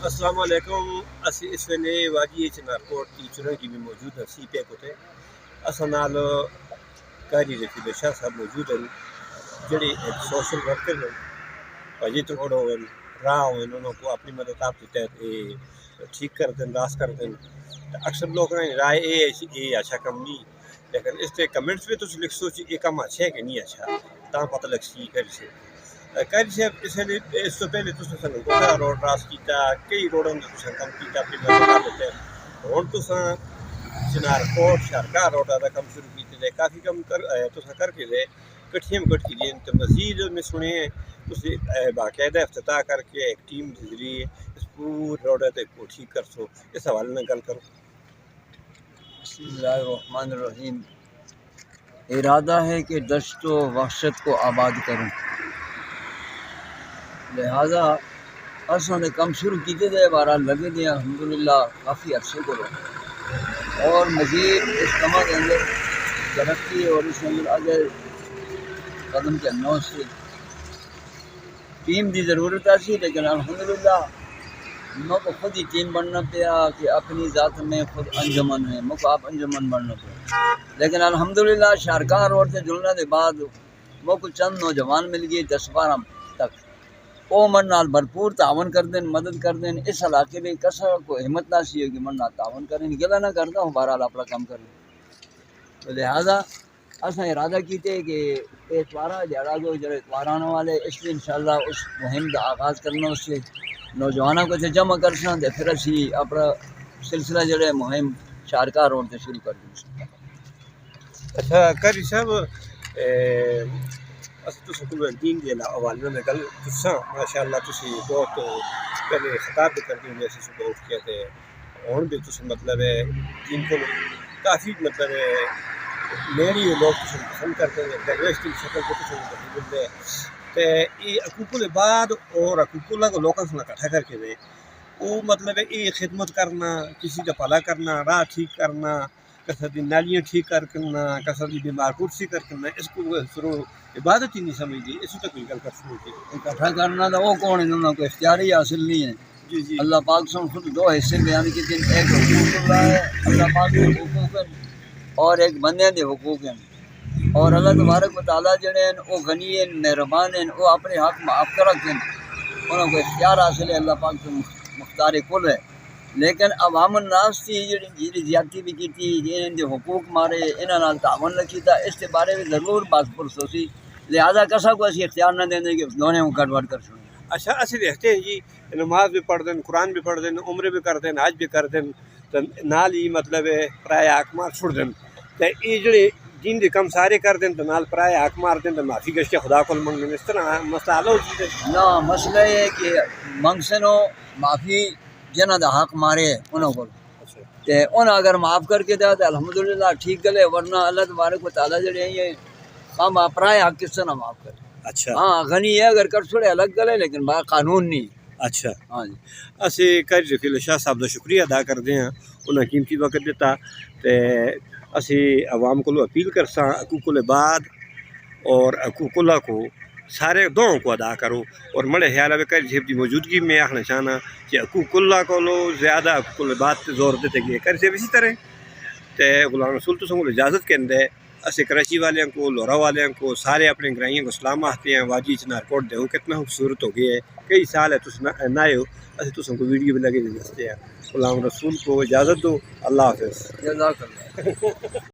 السلام علیکم. اسی اس ویلے واجی چنارکوٹ کی چرنگی میں موجود ہیں. سی پے کوتے اصل نال قاری رفیع شاہ صاحب موجود ہیں جڑے ایک سوشل ورکر ہیں. واجی تو راہ ہوئے انہوں کو اپنی مدد آپ کے تحت ٹھیک کر دیں, راس کر دیں. اکثر لوگ رائے یہ اچھا کم نہیں, لیکن اس تے کمنٹس میں تو لکھ سوچی یہ کم اچھا ہے کہ نہیں اچھا تا پتہ لگ سی کر سے قاری صاحب. اس تو پہلے تو گوڑا روڈ راس کیتا, کئی روڈوں نے کم کیتا اپنی مدد دیتے. ہوں تو چنارکوٹ شارکا روڈ کا کم شروع کیتے کافی کم کر کے دے کٹھیاں کٹ کی دیں. تو مزید میں سنے باقاعدہ افتتاح کر کے ایک ٹیم کے ذریعے اس پورے روڈ کو ٹھیک کر سو. اس حوالے میں گل کرو. بسم اللہ الرحمن الرحیم. ارادہ ہے کہ دشت و وحشت کو آباد کروں, لہذا عرصوں نے کم شروع کیتے تھے, بہرحال لگے تھے الحمدللہ کافی عرصے کو, اور مزید اس کما کے اندر ترقی اور اس کے اندر آگے قدم چلنا سے ٹیم کی ضرورت سی. لیکن الحمدللہ مو کو خود ہی ٹیم بننا پیا کہ اپنی ذات میں خود انجمن ہے, مو کو آپ انجمن بننا پیا. لیکن الحمدللہ شارکا روڈ سے جلنے کے بعد مو کو چند نوجوان مل گئے 10-12 تک, وہ من نال بھرپور تعاون کر دیں, مدد کر دیں. اس علاقے میں کسا کو ہمت نہ سی کہ من نال تعاون کریں, گلا نہ کرتا ہوں, بہرحال اپنا کام کر لیں. تو لہٰذا اصل ارادہ کیتے کہ اتوارا جڑا جو جڑے اتوار آنے والے اس لیے انشاءاللہ اس مہم کا آغاز کرنا, اس سے نوجوانوں کو جمع کرنا, پھر اسی اپنا سلسلہ جڑے مہم شارکا روڈ سے شروع کر دیں. اچھا قاری صاحب, دین کے حوالے میں گل تساں ماشاءاللہ تسی بہت پہلے خطاب بھی کرتے ہوئے اسی صبح اٹھ کے تھے ہوں بھی تسی مطلب ہے دین کو کافی مطلب ہے میری لوگ تسی پسند کرتے ہیں, ڈائیورسٹی کی شکل کو تسی مطلب ہے تو یہ حقوق العباد اور حقوق اللہ کو لوگوں سے اکٹھا کر کے دے وہ مطلب ہے یہ خدمت کرنا, کسی کا بھلا کرنا, راہ ٹھیک کرنا, کسر دی نالیاں ٹھیک کرنا, کسر دی بیمار کرسی کرنا, اس کو ضرور عبادت ہی نہیں سمجھتی. اسی تک گل کر سکتی اکٹھا کرنا تو وہ کون ہے, انہوں کو اختیاری حاصل نہیں ہے. جی جی اللہ پاک سے خود دو حصے بیان کیتے ہیں, ایک حقوق اللہ ہے, اللہ پاک کے حقوق ہیں, اور ایک بندے کے حقوق ہیں. اور اللہ تبارک و تعالیٰ جڑے ہیں وہ غنی ہیں, مہربان ہیں, وہ اپنے حق معاف کر رکھتے ہیں, انہوں کو اختیار حاصل ہے, اللہ پاک سے مختار کل ہے. لیکن عوام الناس تھی جی زیادتی بھی کی تھی, جن کے حقوق مارے انہوں نے تعاون نہ کیتا, اس کے بارے میں ضرور بات پرسوسی. لہٰذا کسا کو اسی اختیار نہ دیں کہ دونوں کو کٹ وٹ کر سکیں. اچھا اسی دیکھتے ہیں جی نماز بھی پڑھ دیں, قرآن بھی پڑھ دیں, عمرے بھی کر دیں, حج بھی کر دیں, تو نال ہی مطلب ہے پرائے حق مار چھوڑ دیں. تو یہ جڑے دین دے کم سارے کر دیں تو نال پرائے حق مار دیں تو معافی گشتے خدا کو منگ دیں. اس طرح مسئلہ حل ہو جائے نہ مسئلہ یہ کہ منگ سنو معافی جنہ دا حق مارے انہوں کو, تے انہوں اگر معاف کر کے دیا تو الحمدللہ ٹھیک گلے, ورنہ اللہ تبارک و تعالیٰ جڑے ہیں یہ ہم اپرائے حق کس طرح معاف کریں. اچھا ہاں غنی ہے اگر کر چھوڑے الگ گلے, لیکن با قانون نہیں. اچھا ہاں جی, اسی قاری رفیع شاہ صاحب کا شکریہ ادا کرتے ہیں, انہیں قیمتی وقت دیتا. تے اسی عوام کو اپیل کرساں حقوق العباد اور حقوق اللہ کو سارے دونوں کو ادا کرو. اور مڑے خیال ہے قاری صاحب کی موجودگی میں آخنا چاہنا کہ حقوق اللہ کو لو زیادہ حقوق العباد پہ زور دیتے گئے. قاری صاحب اسی طرح تے غلام رسول تو سنگھ اجازت کے اندر اسے کراچی والوں کو, لورا والوں کو, سارے اپنے گرائیوں کو سلام آتے ہیں. واجی چنارکوٹ دیکھو کتنا خوبصورت ہو گیا ہے, کئی سال ہے تم نہ ہو, اسی تم کو ویڈیو بھی لگے دستے ہیں. غلام رسول کو اجازت دو, اللہ حافظ. جزاک اللہ.